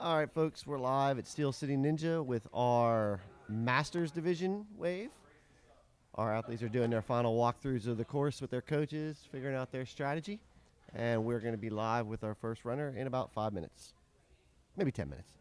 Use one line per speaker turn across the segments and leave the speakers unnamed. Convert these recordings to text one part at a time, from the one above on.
All right, folks, we're live at Steel City Ninja with our Masters Division wave. Our athletes are doing their final walkthroughs of the course with their coaches, figuring out their strategy. And we're going to be live with our first runner in about 5 minutes, maybe 10 minutes.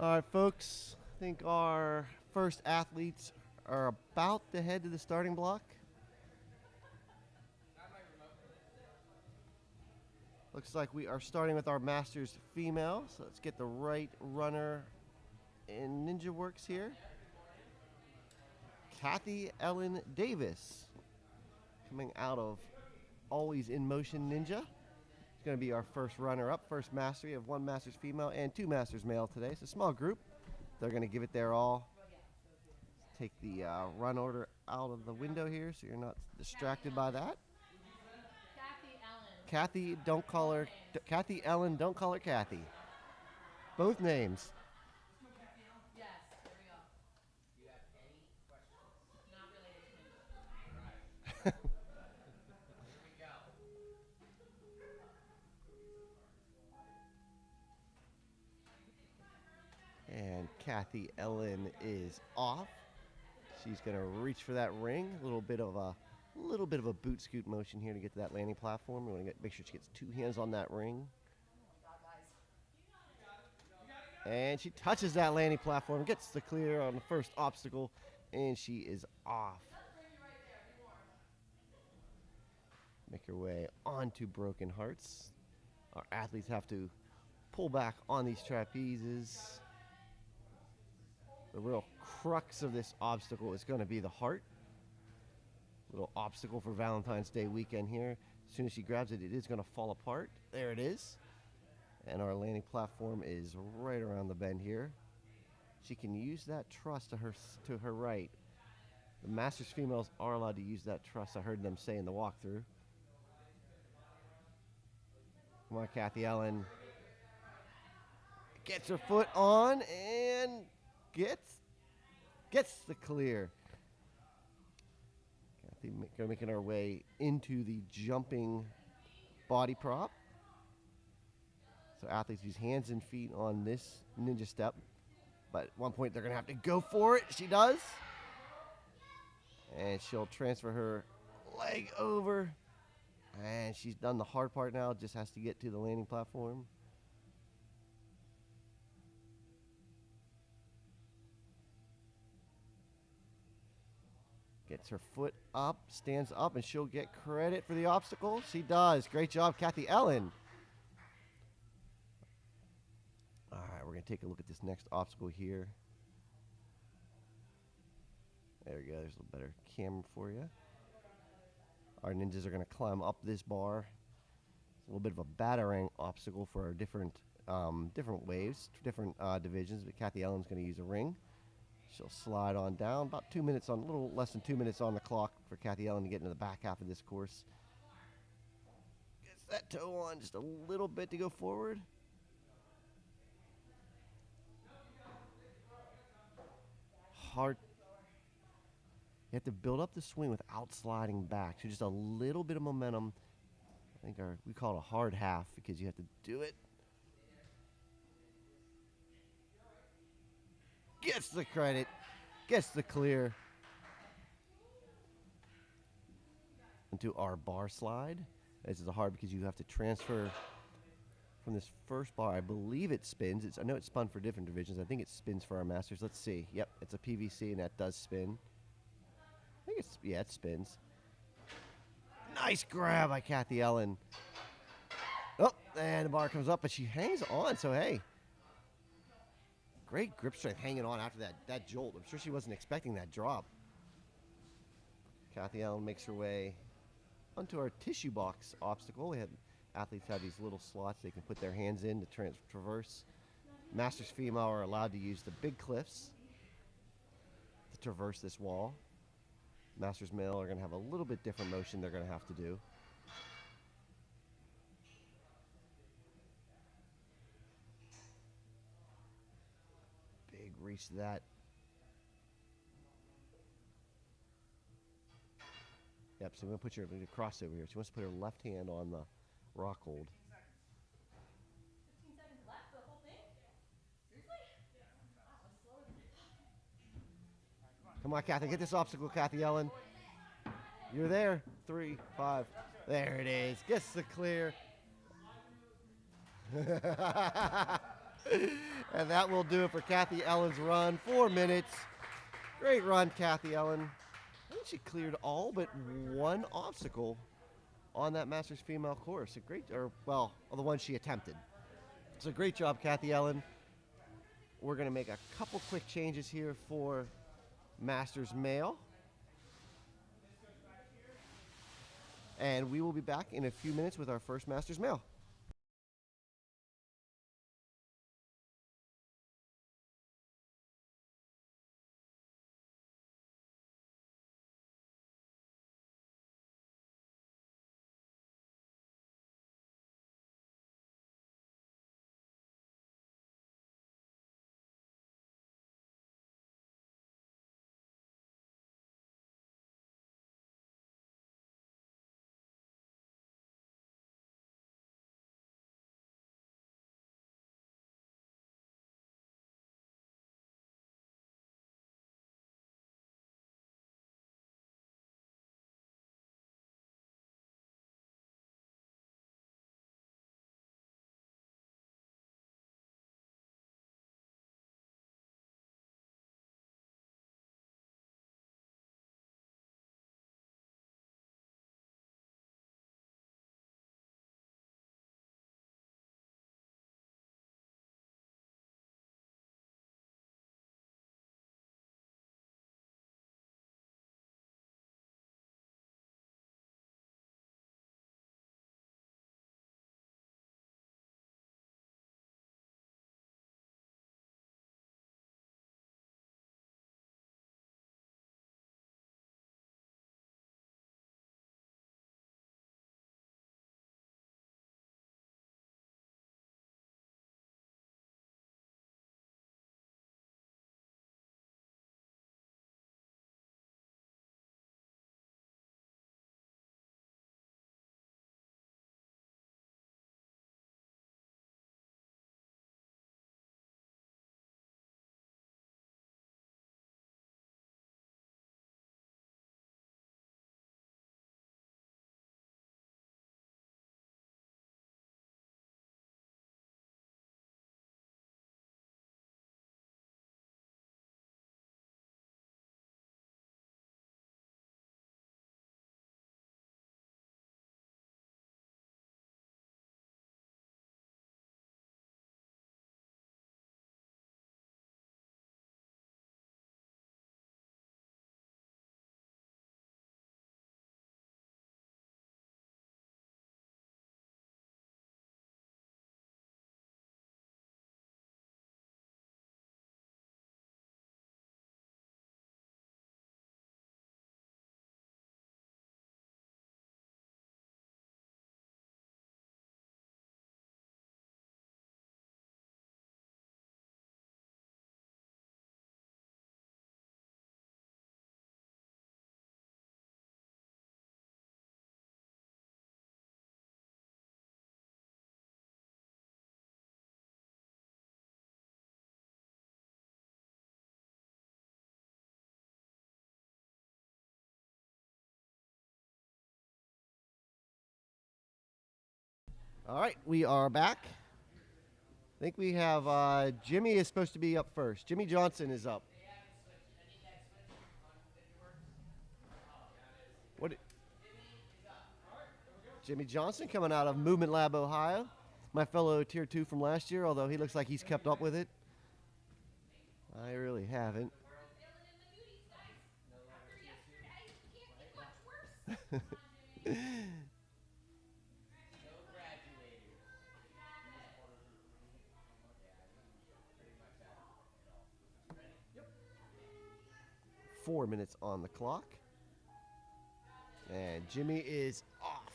All right, folks. I think our first athletes are about to head to the starting block. Looks like we are starting with our Masters female. So let's get the right runner in Ninja Works here. Kathy Ellen Davis, coming out of Always in Motion Ninja. It's going to be our first runner-up, first master. We have one Masters female and two Masters male today. It's a small group. They're going to give it their all. Take the run order out of the window here so you're not distracted by that. Kathy, don't call her Kathy Ellen, don't call her Kathy. Both names.
Yes, there we go. Do you have any questions? Not related to me. Here we go.
And Kathy Ellen is off. She's going to reach for that ring. A little bit of a boot scoot motion here to get to that landing platform. We want to make sure she gets two hands on that ring. And she touches that landing platform, gets the clear on the first obstacle, and she is off. Make her way onto Broken Hearts. Our athletes have to pull back on these trapezes. The real crux of this obstacle is going to be the heart. Little obstacle for Valentine's Day weekend here. As soon as she grabs it, it is going to fall apart. There it is. And our landing platform is right around the bend here. She can use that truss to her right. The Masters females are allowed to use that truss. I heard them say in the walkthrough. Come on, Kathy Ellen. Gets her foot on and gets the clear. Kathy making our way into the jumping body prop. So athletes use hands and feet on this ninja step. But at one point they're going to have to go for it. She does. And she'll transfer her leg over. And she's done the hard part now. Just has to get to the landing platform. Gets her foot up, stands up, and she'll get credit for the obstacle. She does. Great job, Kathy Ellen. All right, we're going to take a look at this next obstacle here. There we go. There's a little better camera for you. Our ninjas are going to climb up this bar. It's a little bit of a batarang obstacle for our different waves, different divisions. But Kathy Ellen's going to use a ring. She'll slide on down. About 2 minutes on, a little less than 2 minutes on the clock for Kathy Ellen to get into the back half of this course. Gets that toe on just a little bit to go forward. Hard. You have to build up the swing without sliding back. So just a little bit of momentum. I think we call it a hard half because you have to do it. Gets the credit. Gets the clear. Into our bar slide. This is hard because you have to transfer from this first bar. I believe it spins. I know it's spun for different divisions. I think it spins for our Masters. Let's see. Yep, it's a PVC and that does spin. I think it spins. Nice grab by Kathy Ellen. Oh, and the bar comes up, but she hangs on, so hey. Great grip strength hanging on after that jolt. I'm sure she wasn't expecting that drop. Kathy Ellen makes her way onto our tissue box obstacle. Athletes have these little slots they can put their hands in to traverse. Masters female are allowed to use the big cliffs to traverse this wall. Masters male are going to have a little bit different motion they're going to have to do. Big reach to that. Yep, so I'm going to put your crossover here. She wants to put her left hand on the rock hold.
15 seconds left, the whole thing? Seriously? Wow, that's slower than I thought.
Come on, Kathy. Get this obstacle, Kathy Ellen. You're there. 3, 5. There it is. Gets the clear. And that will do it for Kathy Ellen's run. 4 minutes. Great run, Kathy Ellen. I think she cleared all but one obstacle on that Masters female course. A great, or well, the one she attempted. So great job, Kathy Ellen. We're going to make a couple quick changes here for Masters male. And we will be back in a few minutes with our first Masters male. All right, we are back. I think we have Jimmy is supposed to be up first. Jimmy Johnson is up. What? Jimmy Johnson coming out of Movement Lab, Ohio. My fellow Tier 2 from last year, although he looks like he's kept up with it. I really haven't. Four minutes on the clock. And Jimmy is off.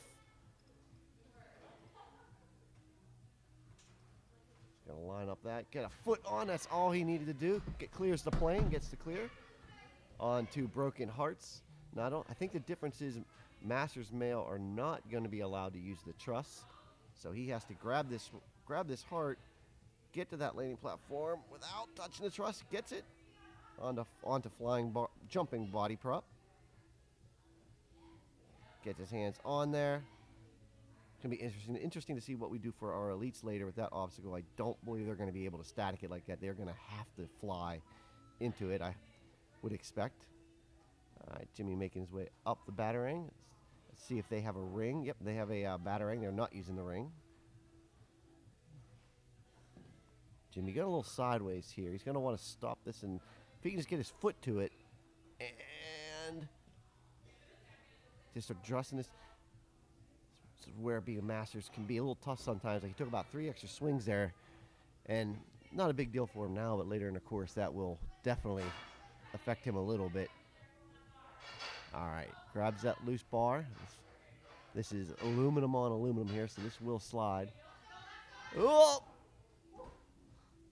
Gonna line up that, get a foot on, that's all he needed to do. Clears the plane, gets the clear. On to Broken Hearts. Now, I think the difference is Masters male are not gonna be allowed to use the truss. So he has to grab this heart, get to that landing platform without touching the truss, gets it onto jumping body prop. Gets his hands on there. It's going to be interesting to see what we do for our elites later with that obstacle. I don't believe they're going to be able to static it like that. They're going to have to fly into it, I would expect. All right, Jimmy making his way up the batarang. Let's see if they have a ring. Yep, they have a batarang. They're not using the ring. Jimmy got a little sideways here. He's going to want to stop this, and if he can just get his foot to it and just addressing this. This is where being a Masters can be a little tough sometimes. Like he took about 3 extra swings there, and not a big deal for him now, but later in the course that will definitely affect him a little bit. All right, grabs that loose bar. This is aluminum on aluminum here, so this will slide. Oh!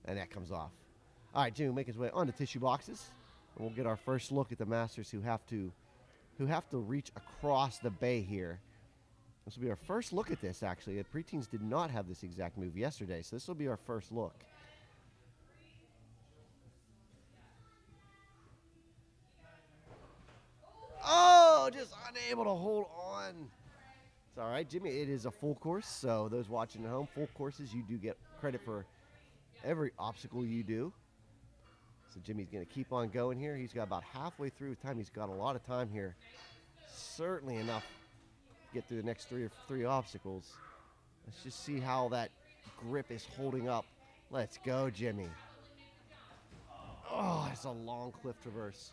And that comes off. All right, Jimmy will make his way onto tissue boxes. And we'll get our first look at the Masters who have to reach across the bay here. This will be our first look at this, actually. The preteens did not have this exact move yesterday, so this will be our first look. Oh, just unable to hold on. It's all right, Jimmy. It is a full course, so those watching at home, full courses, you do get credit for every obstacle you do. So Jimmy's going to keep on going here. He's got about halfway through time. He's got a lot of time here. Certainly enough to get through the next three obstacles. Let's just see how that grip is holding up. Let's go, Jimmy. Oh, it's a long cliff traverse.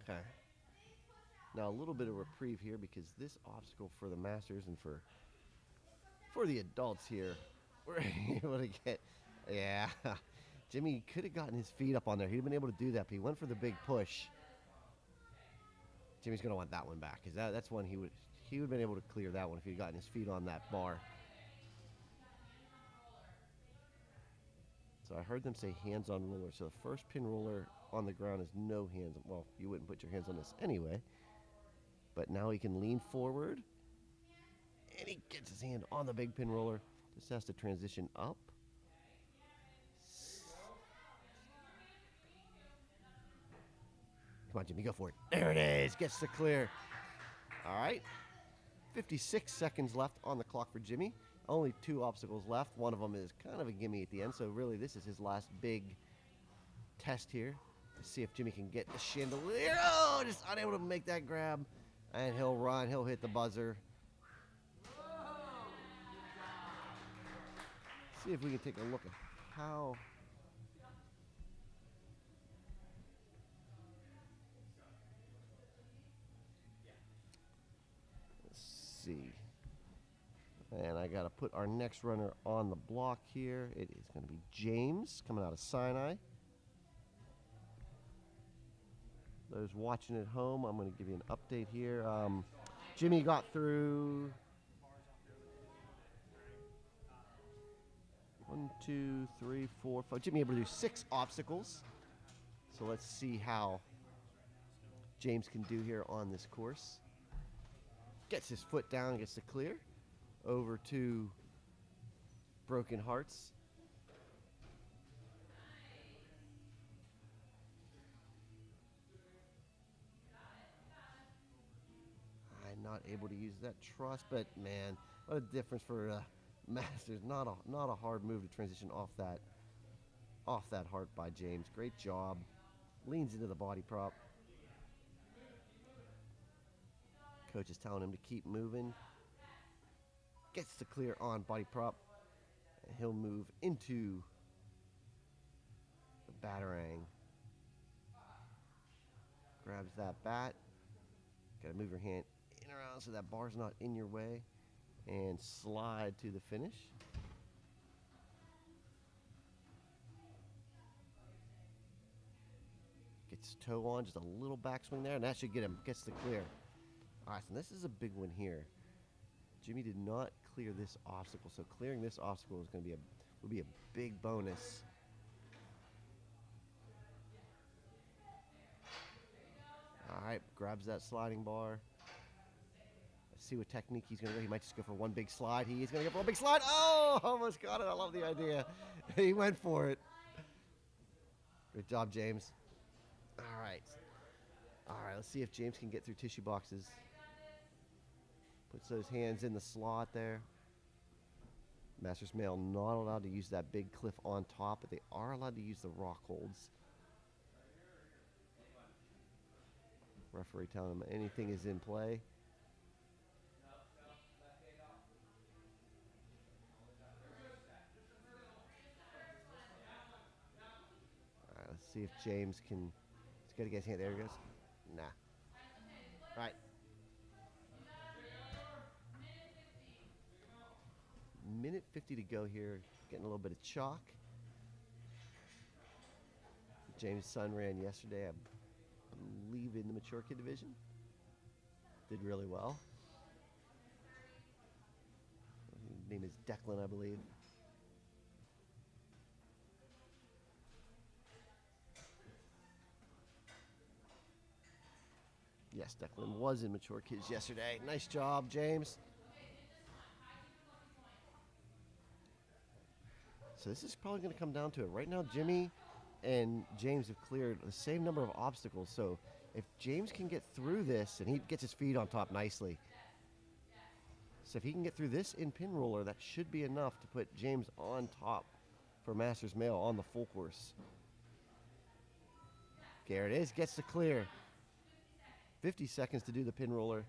Okay. Now a little bit of reprieve here because this obstacle for the Masters and for the adults here, we're able to get, yeah. Jimmy could have gotten his feet up on there. He'd have been able to do that, but he went for the big push. Jimmy's going to want that one back because that's one he would have been able to clear that one if he'd gotten his feet on that bar. So I heard them say hands on roller. So the first pin roller on the ground is no hands. Well, you wouldn't put your hands on this anyway. But now he can lean forward. And he gets his hand on the big pin roller. Just has to transition up. Come on, Jimmy, go for it. There it is. Gets the clear. All right. 56 seconds left on the clock for Jimmy. Only 2 obstacles left. One of them is kind of a gimme at the end. So really, this is his last big test here. Let's see if Jimmy can get the chandelier. Oh, just unable to make that grab. And he'll run. He'll hit the buzzer. See if we can take a look at how... see. And I got to put our next runner on the block here. It is going to be James coming out of Sinai. Those watching at home, I'm going to give you an update here. Jimmy got through 1, 2, 3, 4, 5. Jimmy able to do 6 obstacles. So let's see how James can do here on this course. Gets his foot down, gets the clear. Over to Broken Hearts. I'm not able to use that truss, but man, what a difference for Masters. Not a hard move to transition off that heart by James. Great job. Leans into the body prop. Coach is telling him to keep moving. Gets the clear on body prop. And he'll move into the batarang. Grabs that bat. Gotta move your hand in and around so that bar's not in your way. And slide to the finish. Gets toe on, just a little backswing there, and that should get him, gets the clear. All right, so this is a big one here. Jimmy did not clear this obstacle, so clearing this obstacle is going to be would be a big bonus. All right, grabs that sliding bar. Let's see what technique he's going to go. He might just go for one big slide. He is going to go for one big slide. Oh, almost got it. I love the idea. He went for it. Good job, James. All right. All right, let's see if James can get through tissue boxes. Puts those hands in the slot there. Masters Male not allowed to use that big cliff on top, but they are allowed to use the rock holds. Referee telling them anything is in play. All right, let's see if James can. He's got to get his hand. There he goes. Nah. Right. Minute 50 to go here. Getting a little bit of chalk. James' son ran yesterday, I believe, in the mature kid division. Did really well. His name is Declan, I believe. Yes, Declan was in mature kids yesterday. Nice job, James. So this is probably going to come down to it. Right now, Jimmy and James have cleared the same number of obstacles. So if James can get through this, and he gets his feet on top nicely. So if he can get through this in pin roller, that should be enough to put James on top for Masters Male on the full course. There it is, gets the clear. 50 seconds to do the pin roller.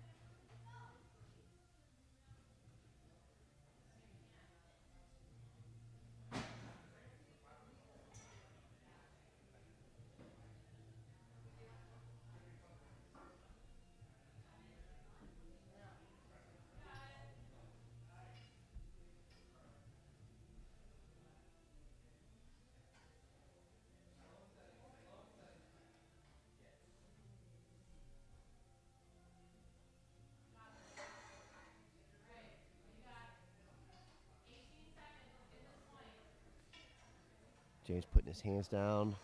James putting his hands down,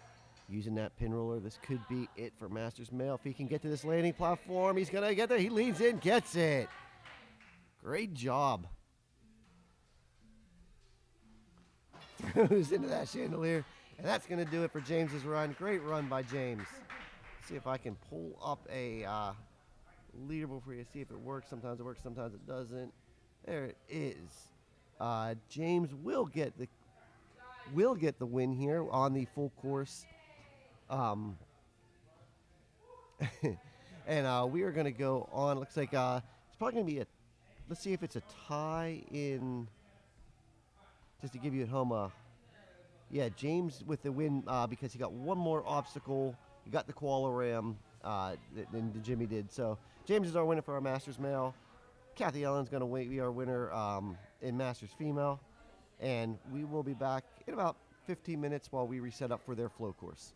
using that pin roller. This could be it for Masters Male. If he can get to this landing platform, he's going to get there. He leans in, gets it. Great job. Throws into that chandelier. And that's going to do it for James's run. Great run by James. See if I can pull up a leaderboard for you, see if it works. Sometimes it works, sometimes it doesn't. There it is. James will get the win here on the full course. And we are going to go on. Looks like it's probably going to be let's see if it's a tie in, just to give you at home. Yeah, James with the win because he got one more obstacle. He got the koala ram than Jimmy did. So James is our winner for our Masters Male. Kathy Ellen's going to be our winner in Masters Female. And we will be back in about 15 minutes while we reset up for their flow course.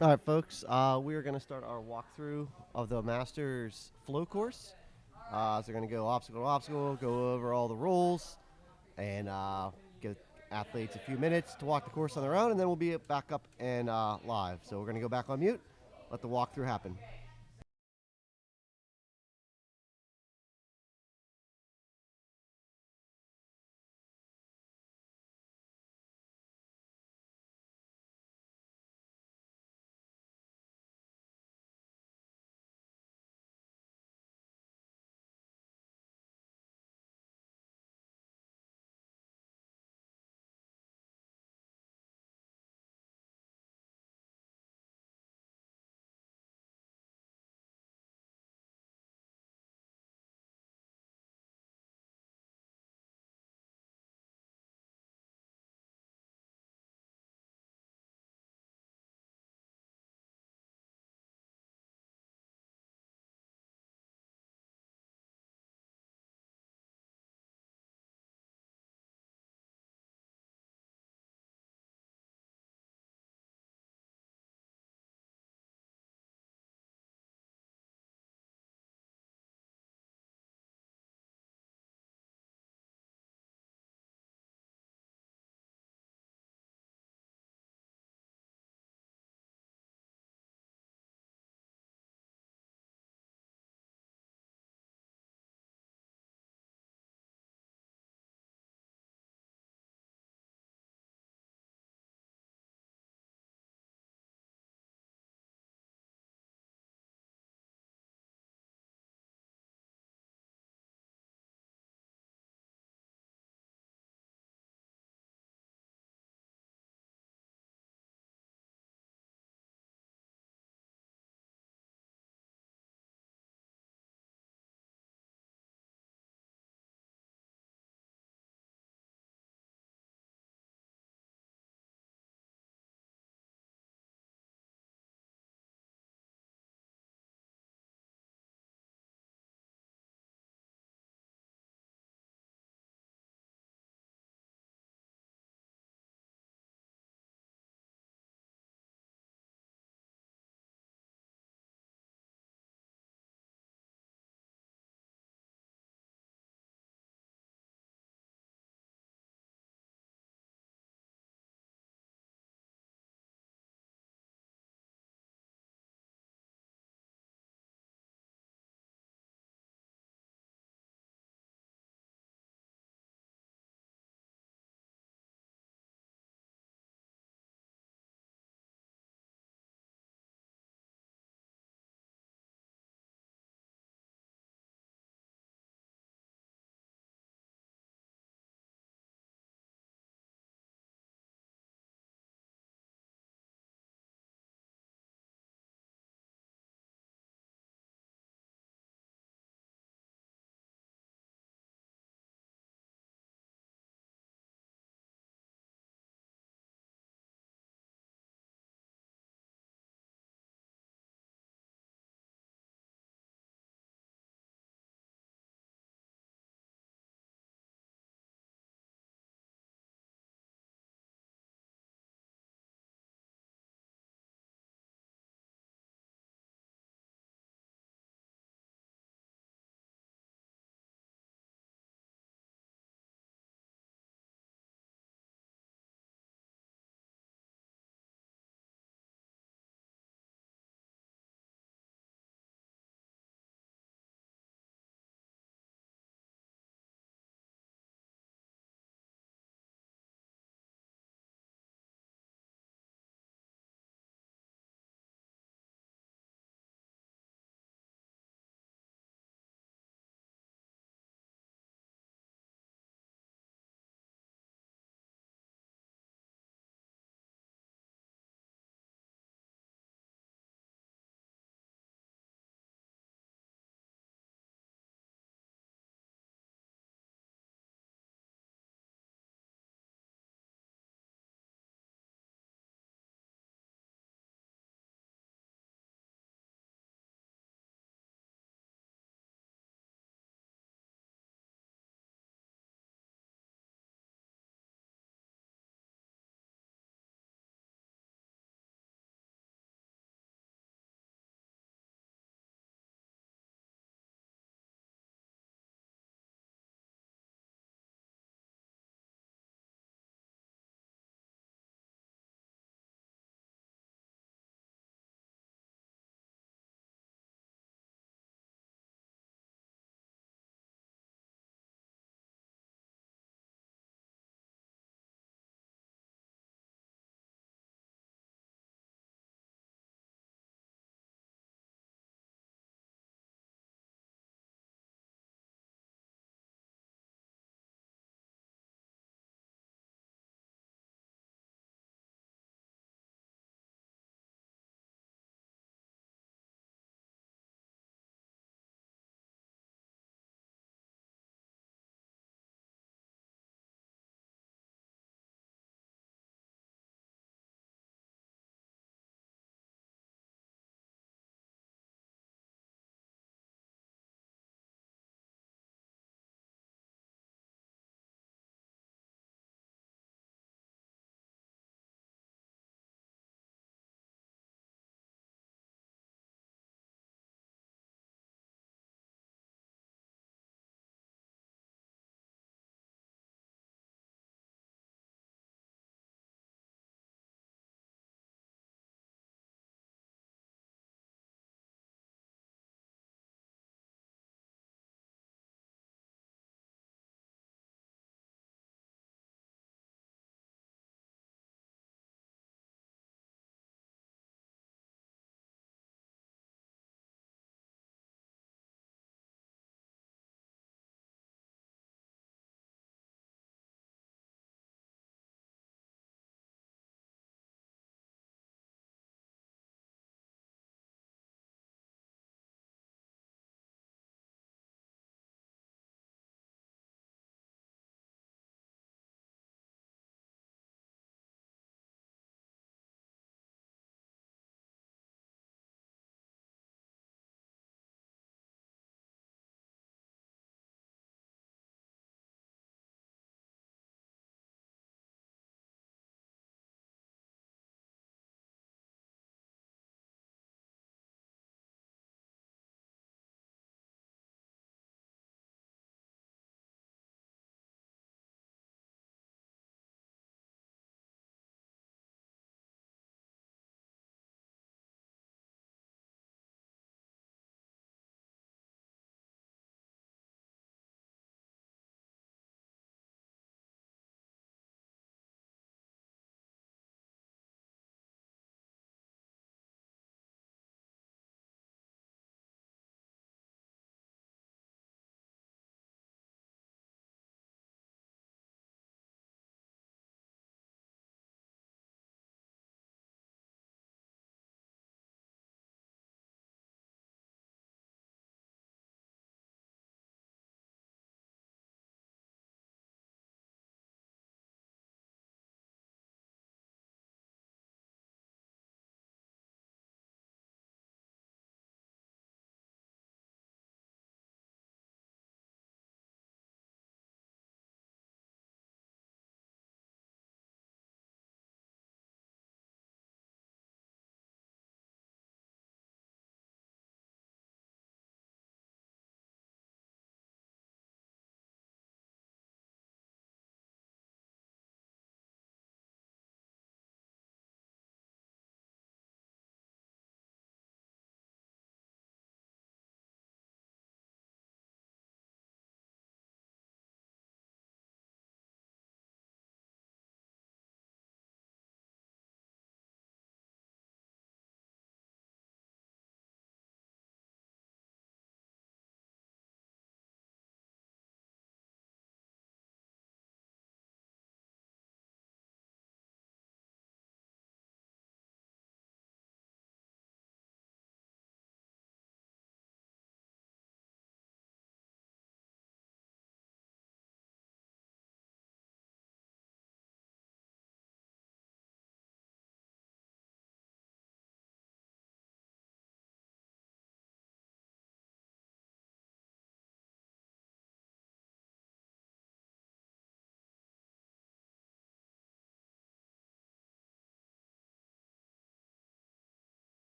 All right, folks. We are going to start our walkthrough of the Masters flow course. So we're going to go obstacle to obstacle, go over all the rules, and give athletes a few minutes to walk the course on their own, and then we'll be back up and live. So we're going to go back on mute, let the walkthrough happen.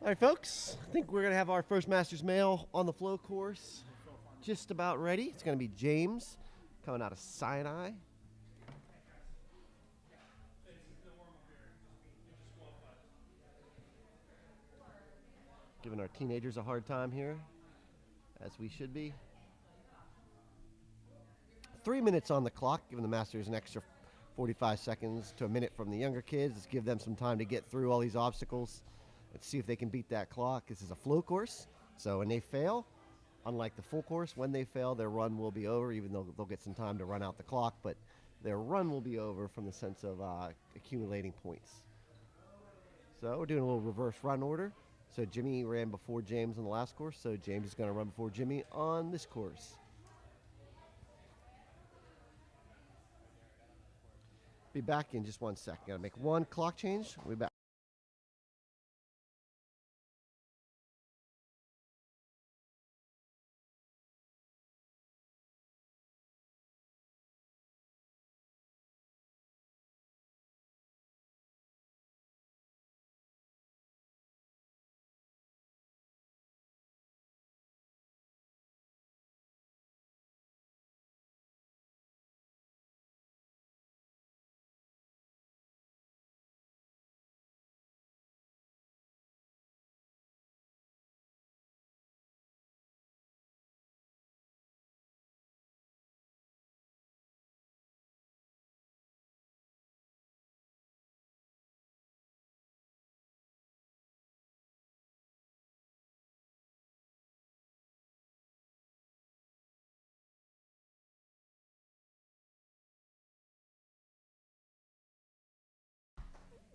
All right, folks. I think we're going to have our first Masters male on the flow course just about ready. It's going to be James coming out of Sinai. Giving our teenagers a hard time here, as we should be. 3 minutes on the clock, giving the Masters an extra 45 seconds to a minute from the younger kids. Let's give them some time to get through all these obstacles. Let's see if they can beat that clock. This is a flow course, so when they fail, unlike the full course, when they fail, their run will be over, even though they'll get some time to run out the clock, but their run will be over from the sense of accumulating points. So we're doing a little reverse run order. So Jimmy ran before James on the last course, so James is going to run before Jimmy on this course. Be back in just 1 sec. Gotta make one clock change. We'll be back.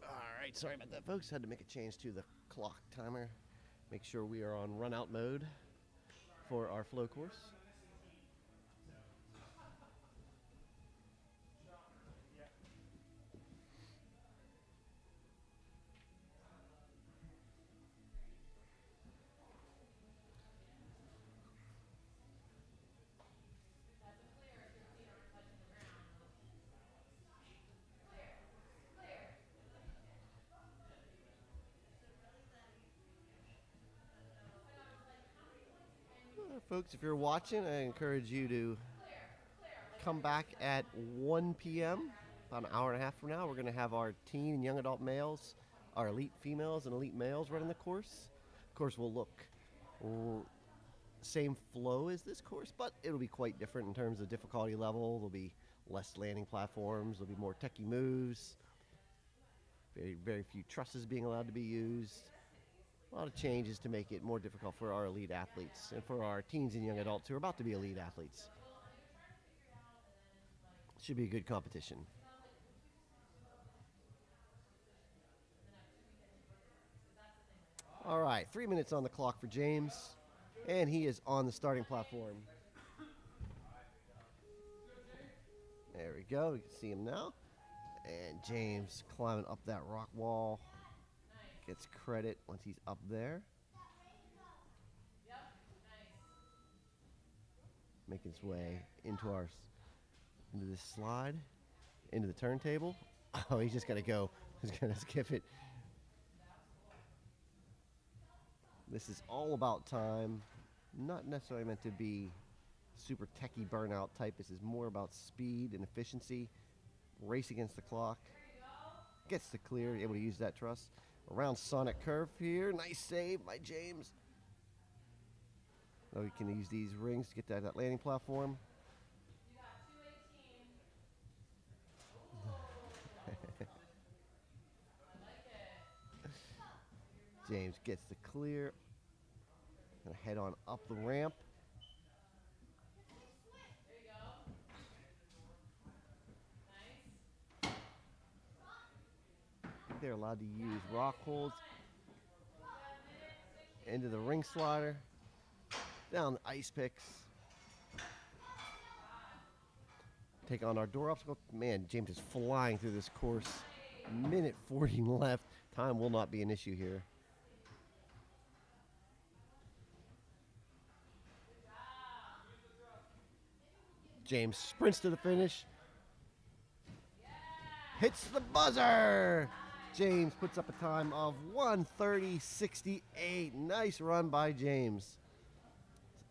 All right, sorry about that, folks. Had to make a change to the clock timer. Make sure we are on run out mode for our flow course. Folks, if you're watching, I encourage you to come back at 1 p.m., about an hour and a half from now. We're going to have our teen and young adult males, our elite females and elite males running the course. Of course, we'll look same flow as this course, but it'll be quite different in terms of difficulty level. There'll be less landing platforms. There'll be more techie moves. Very, very few trusses being allowed to be used. A lot of changes to make it more difficult for our elite athletes and for our teens and young adults who are about to be elite athletes. Should be a good competition. All right, 3 minutes on the clock for James, and he is on the starting platform. There we go, we can see him now. And James climbing up that rock wall. Gets credit once he's up there. Making his way into this slide, into the turntable. Oh, he's just gonna go. He's gonna skip it. This is all about time. Not necessarily meant to be super techie burnout type. This is more about speed and efficiency. Race against the clock. Gets the clear, able to use that truss. Around Sonic Curve here. Nice save by James. Now we can use these rings to get to that landing platform. James gets the clear. Gonna head on up the ramp. They're allowed to use rock holds into the ring slider, down the ice picks, take on our door obstacle. Man, James is flying through this course. Minute 40 left. Time will not be an issue here. James sprints to the finish. Hits the buzzer. James puts up a time of 1:30.68. Nice run by James.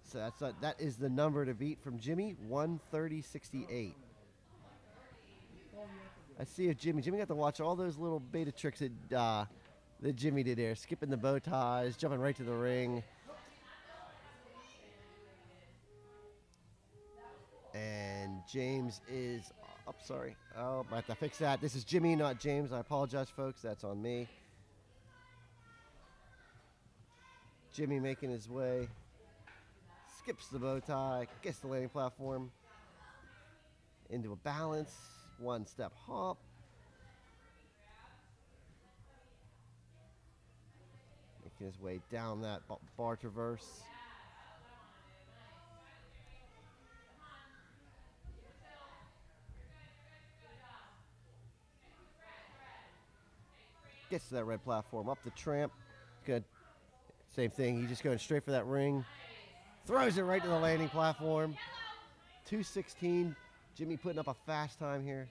So that is the number to beat from Jimmy, 1:30.68. Let's see if Jimmy got to watch all those little beta tricks that Jimmy did there, skipping the bow ties, jumping right to the ring. And James is up, sorry. Oh, I have to fix that. This is Jimmy, not James. I apologize, folks. That's on me. Jimmy making his way. Skips the bow tie, gets the landing platform. Into a balance, one step hop. Making his way down that bar traverse. Gets to that red platform, up the tramp. Good. Same thing, he's just going straight for that ring. Throws it right to the landing platform. 2:16. Jimmy putting up a fast time here.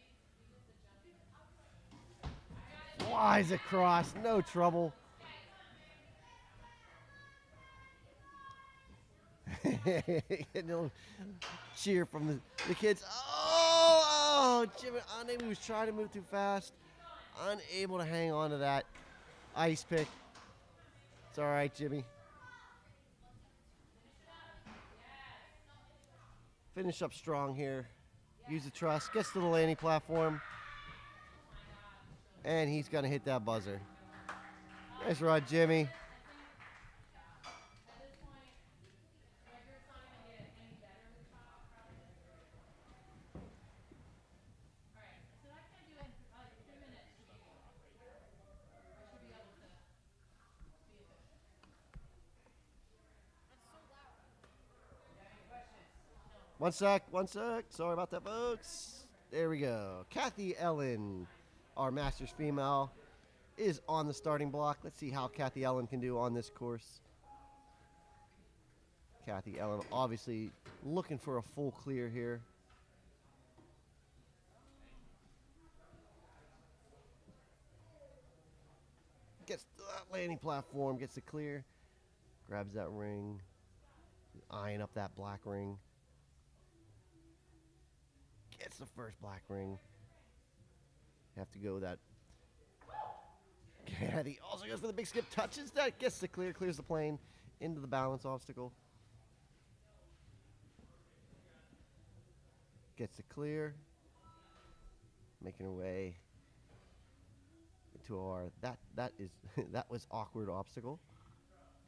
Flies across, no trouble. Getting a little cheer from the kids. Oh, Jimmy, unable, he was trying to move too fast. Unable to hang on to that ice pick. It's all right, Jimmy. Finish up strong here. Use the truss, gets to the landing platform. And he's going to hit that buzzer. Nice run, Jimmy. One sec. Sorry about that, folks. There we go. Kathy Ellen, our Masters female, is on the starting block. Let's see how Kathy Ellen can do on this course. Kathy Ellen obviously looking for a full clear here. Gets to that landing platform, gets the clear, grabs that ring, eyeing up that black ring. Gets the first black ring. Have to go with that. Kathy also goes for the big skip, touches that, gets the clear, clears the plane into the balance obstacle. Gets the clear. Making her way into our that was awkward obstacle.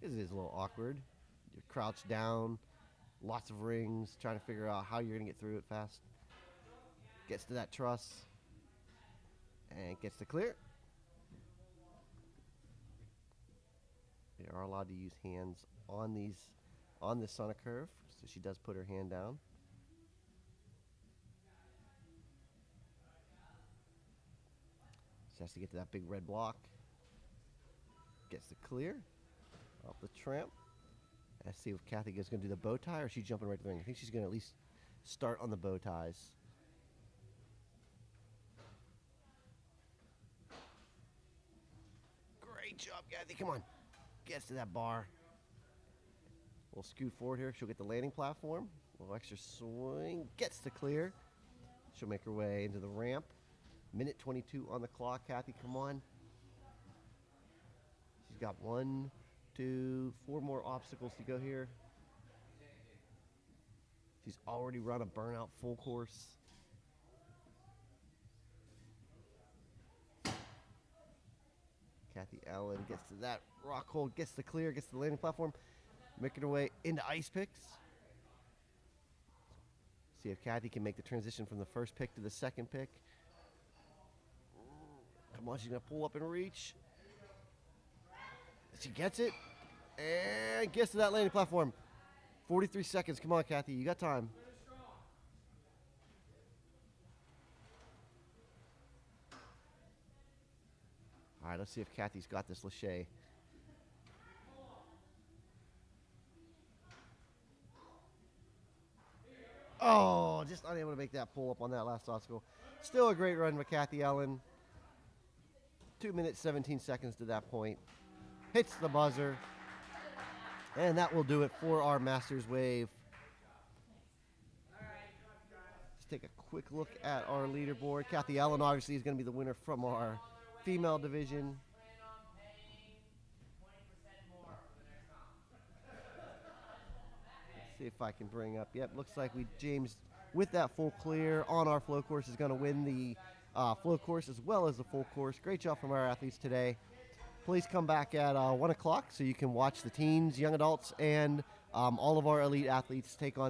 It is a little awkward. You're crouched down, lots of rings, trying to figure out how you're gonna get through it fast. Gets to that truss and gets the clear. They are allowed to use hands on this Sonic curve, so she does put her hand down. She has to get to that big red block. Gets the clear. Off the tramp. Let's see if Kathy is going to do the bow tie or is she jumping right to the ring. I think she's going to at least start on the bow ties. Great job, Kathy. Come on. Gets to that bar. We'll scoot forward here. She'll get the landing platform. A little extra swing. Gets the clear. She'll make her way into the ramp. Minute 22 on the clock. Kathy, come on. She's got 1, 2, 4 more obstacles to go here. She's already run a burnout full course. Kathy Ellen gets to that rock hold, gets the clear, gets to the landing platform, making her way into ice picks. See if Kathy can make the transition from the first pick to the second pick. Come on, she's going to pull up and reach. She gets it and gets to that landing platform. 43 seconds. Come on, Kathy. You got time. All right, let's see if Kathy's got this Lachey. Oh, just unable to make that pull up on that last obstacle. Still a great run by Kathy Ellen. 2 minutes, 17 seconds to that point. Hits the buzzer. And that will do it for our Masters Wave. Let's take a quick look at our leaderboard. Kathy Allen obviously is going to be the winner from our female division. Let's see if I can bring up. Yep, looks like James, with that full clear on our flow course, is going to win the flow course as well as the full course. Great job from our athletes today. Please come back at 1 o'clock so you can watch the teens, young adults, and all of our elite athletes take on